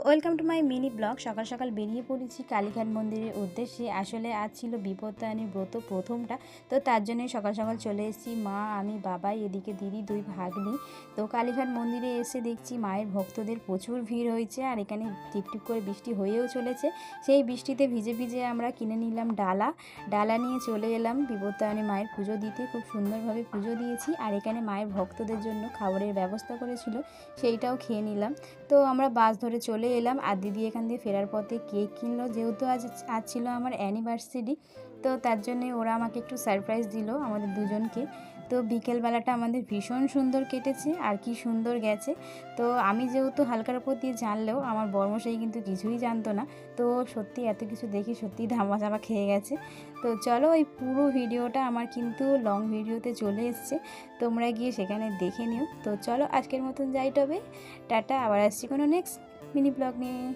Welcome to my mini blog. সকাল সকাল বেরিয়ে পড়েছি কালীঘাট মন্দিরের উদ্দেশ্যে। আসলে আজ ছিল বিপত্তায়নী ব্রত প্রথমটা, তো তার জন্যই সকাল সকাল চলে এসেছি। মা, আমি, বাবাই, এদিকে দিদি, দুই ভাগ্নি। তো কালীঘাট মন্দিরে এসে দেখছি মায়ের ভক্তদের প্রচুর ভিড় হয়েছে, আর এখানে টিপটিপ করে বৃষ্টি হয়েও চলেছে। সেই বৃষ্টিতে ভিজে ভিজে আমরা কিনে নিলাম ডালা নিয়ে চলে এলাম বিপত্তায়নী মায়ের পুজো দিতে। খুব সুন্দরভাবে পুজো দিয়েছি, আর এখানে মায়ের ভক্তদের জন্য খাবারের ব্যবস্থা করেছিল, সেইটাও খেয়ে নিলাম। তো আমরা বাস ধরে চলে এলাম, আর দিদি এখান দিয়ে ফেরার পথে কেক কিনলো, যেহেতু আজ আজ ছিল আমার অ্যানিভার্সারি। তো তার জন্যে ওরা আমাকে একটু সারপ্রাইজ দিল আমাদের দুজনকে। তো বিকেলবেলাটা আমাদের ভীষণ সুন্দর কেটেছে, আর কি সুন্দর গেছে। তো আমি যেহেতু হালকার উপর দিয়ে জানলেও আমার বর্মশাই কিন্তু কিছুই জানতো না। তো সত্যি এত কিছু দেখে সত্যি ধামাচাপা খেয়ে গেছে। তো চলো, ওই পুরো ভিডিওটা আমার কিন্তু লং ভিডিওতে চলে এসছে, তোমরা গিয়ে সেখানে দেখে নিও। তো চলো, আজকের মতন যাই, তবে টাটা। আবার আসছি কোনো নেক্সট মিনি ব্লগ নিয়ে।